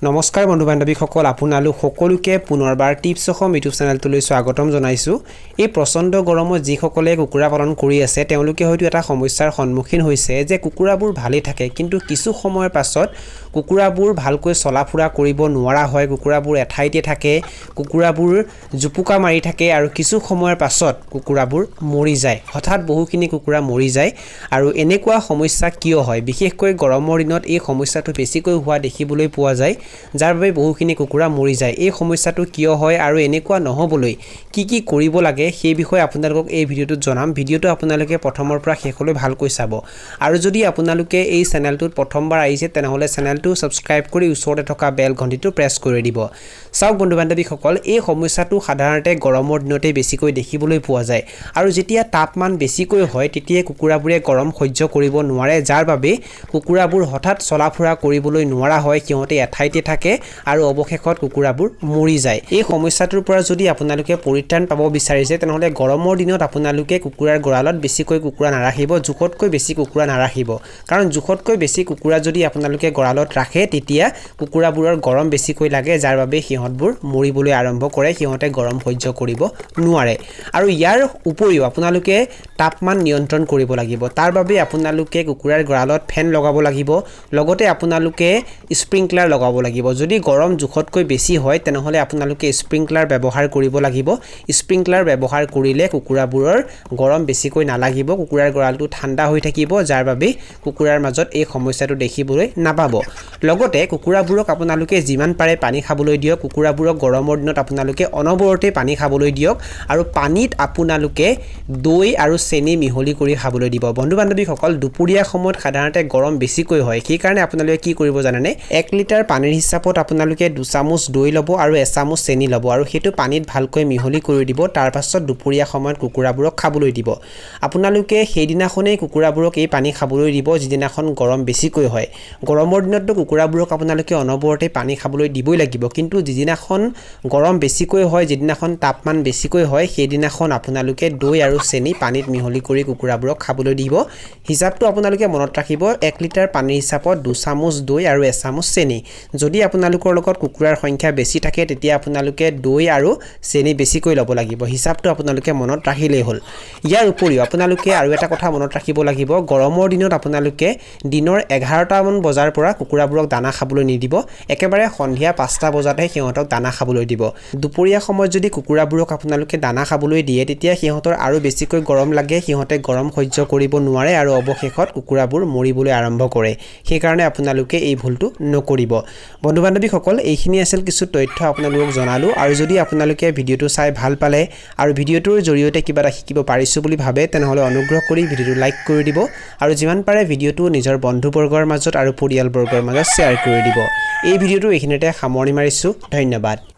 নমস্কাৰ বন্ধু বান্ধৱীসকল আপোনালোক সকলোকে পুনৰবাৰ টিপছ অসম ইউটিউব চেনেলটোলৈ স্বাগতম জনাইছোঁ। এই প্ৰচণ্ড গৰমত যিসকলে কুকুৰা পালন কৰি আছে তেওঁলোকে হয়তো এটা সমস্যাৰ সন্মুখীন হৈছে যে কুকুৰাবোৰ ভালেই থাকে কিন্তু কিছু সময়ৰ পাছত কুকুৰাবোৰ ভালকৈ চলাফুৰা কৰিব নোৱাৰা হয়, কুকুৰাবোৰ এঠাইতে থাকে, কুকুৰাবোৰ জুপুকা মাৰি থাকে আৰু কিছু সময়ৰ পাছত কুকুৰাবোৰ মৰি যায়। হঠাৎ বহুখিনি কুকুৰা মৰি যায় আৰু এনেকুৱা সমস্যা কিয় হয়? বিশেষকৈ গৰমৰ দিনত এই সমস্যাটো বেছিকৈ হোৱা দেখিবলৈ পোৱা যায়, যাৰ বাবে বহুখিনি কুকুৰা মৰি যায়। এই সমস্যাটো কিয় হয় আৰু এনেকুৱা নহবলৈ কি কি কৰিব লাগে সেই বিষয়ে আপোনালোকক এই ভিডিঅ'টোত জনাম। ভিডিঅ'টো আপোনালোকে প্ৰথমৰ পৰা শেষলৈ ভালকৈ চাব আৰু যদি আপোনালোকে এই চেনেলটোত প্ৰথমবাৰ আহিছে তেনেহ'লে চেনেলটো সাবস্ক্ৰাইব কৰি ওচৰতে থকা বেল ঘণ্টিটো প্ৰেছ কৰি দিব। চাওক বন্ধু বান্ধৱীসকল, এই সমস্যাটো সাধাৰণতে গৰমৰ দিনতে বেছিকৈ দেখিবলৈ পোৱা যায় আৰু যেতিয়া তাপমান বেছিকৈ হয় তেতিয়া কুকুৰাবোৰে গৰম সহ্য কৰিব নোৱাৰে, যাৰ বাবে কুকুৰাবোৰ হঠাৎ চলাফুৰা কৰিবলৈ নোৱাৰা হয়, সিহঁতে এঠাইতে থাকে আৰু অৱশেষত কুকুৰাবোৰ মৰি যায়। এই সমস্যাটোৰ পৰা যদি আপোনালোকে পৰিত্ৰাণ পাব বিচাৰিছে তেনেহ'লে গৰমৰ দিনত আপোনালোকে কুকুৰাৰ গঁৰালত বেছিকৈ কুকুৰা নাৰাখিব, জোখতকৈ বেছি কুকুৰা নাৰাখিব। কাৰণ জোখতকৈ বেছি কুকুৰা যদি আপোনালোকে গঁৰালত ৰাখে তেতিয়া কুকুৰাবোৰৰ গৰম বেছিকৈ লাগে, যাৰ বাবে সিহঁতবোৰ মৰিবলৈ আৰম্ভ কৰে, সিহঁতে গৰম সহ্য কৰিব নোৱাৰে। আৰু ইয়াৰ উপৰিও আপোনালোকে তাপমান নিয়ন্ত্ৰণ কৰিব লাগিব। তাৰ বাবে আপোনালোকে কুকুৰাৰ গঁৰালত ফেন লগাব লাগিব, লগতে আপোনালোকে স্প্ৰিংকলাৰ লগাব লাগিব। যদি গৰম জোখতকৈ বেছি হয় তেনেহ'লে আপোনালোকে স্প্ৰিংকলাৰ ব্যৱহাৰ কৰিব লাগিব। স্প্ৰিংকলাৰ ব্যৱহাৰ কৰিলে কুকুৰাবোৰৰ গৰম বেছিকৈ নালাগিব, কুকুৰাৰ গঁৰালটো ঠাণ্ডা হৈ থাকিব, যাৰ বাবে কুকুৰাৰ মাজত এই সমস্যাটো দেখিবলৈ নাপাব। লগতে কুকুৰাবোৰক আপোনালোকে যিমান পাৰে পানী খাবলৈ দিয়ক। কুকুৰাবোৰক গৰমৰ দিনত আপোনালোকে অনবৰতে পানী খাবলৈ দিয়ক আৰু পানীত আপোনালোকে দৈ আৰু চেনি মিহলি কৰি খাবলৈ দিব। বন্ধু বান্ধৱীসকল, দুপৰীয়া সময়ত সাধাৰণতে গৰম বেছিকৈ হয়, সেইকাৰণে আপোনালোকে কি কৰিব জানেনে? 1 লিটাৰ পানীৰ হিচাপত আপোনালোকে 2 চামুচ দৈ ল'ব আৰু 1 চামুচ চেনি ল'ব আৰু সেইটো পানীত ভালকৈ মিহলি কৰি দিব। তাৰ পাছত দুপৰীয়া সময়ত কুকুৰাবোৰক খাবলৈ দিব। আপোনালোকে সেইদিনাখনেই কুকুৰাবোৰক এই পানী খাবলৈ দিব যিদিনাখন গৰম বেছিকৈ হয়। গৰমৰ দিনততো কুকুৰাবোৰক আপোনালোকে অনবৰতে পানী খাবলৈ দিবই লাগিব, কিন্তু যিদিনাখন গৰম বেছিকৈ হয়, যিদিনাখন তাপমান বেছিকৈ হয়, সেইদিনাখন আপোনালোকে দৈ আৰু চেনি পানীত মিহলি কৰি কুকুৰাবোৰক খাবলৈ দিব। হিচাপটো আপোনালোকে মনত ৰাখিব, 1 লিটাৰ পানীৰ হিচাপত 2 চামুচ দৈ আৰু 1 চামুচ চেনি। যদি আপোনালোকৰ লগত কুকুৰাৰ সংখ্যা বেছি থাকে তেতিয়া আপোনালোকে দৈ আৰু চেনি বেছিকৈ ল'ব লাগিব। হিচাপটো আপোনালোকে মনত ৰাখিলেই হ'ল। ইয়াৰ উপৰিও আপোনালোকে আৰু এটা কথা মনত ৰাখিব লাগিব, গৰমৰ দিনত আপোনালোকে দিনৰ 11টামান বজাৰ পৰা কুকুৰাবোৰক দানা খাবলৈ নিদিব, একেবাৰে সন্ধিয়া 5টা বজাতহে সিহঁতক দানা খাবলৈ দিব। দুপৰীয়া সময়ত যদি কুকুৰাবোৰক আপোনালোকে দানা খাবলৈ দিয়ে তেতিয়া সিহঁতৰ আৰু বেছিকৈ গৰম লাগে, সিহঁতে গৰম সহ্য কৰিব নোৱাৰে আৰু অৱশেষত কুকুৰাবোৰ মৰিবলৈ আৰম্ভ কৰে। সেইকাৰণে আপোনালোকে এই ভুলটো নকৰিব। বন্ধু বান্ধৱীসকল, এইখিনি আছিল কিছু তথ্য আপোনালোকক জনালোঁ আৰু যদি আপোনালোকে ভিডিঅ'টো চাই ভাল পালে আৰু ভিডিঅ'টোৰ জৰিয়তে কিবা এটা শিকিব পাৰিছোঁ বুলি ভাবে তেনেহ'লে অনুগ্ৰহ কৰি ভিডিঅ'টো লাইক কৰি দিব আৰু যিমান পাৰে ভিডিঅ'টো নিজৰ বন্ধুবৰ্গৰ মাজত আৰু পৰিয়ালবৰ্গৰ মাজত শ্বেয়াৰ কৰি দিব। এই ভিডিঅ'টো এইখিনিতে সামৰণি মাৰিছোঁ। ধন্যবাদ।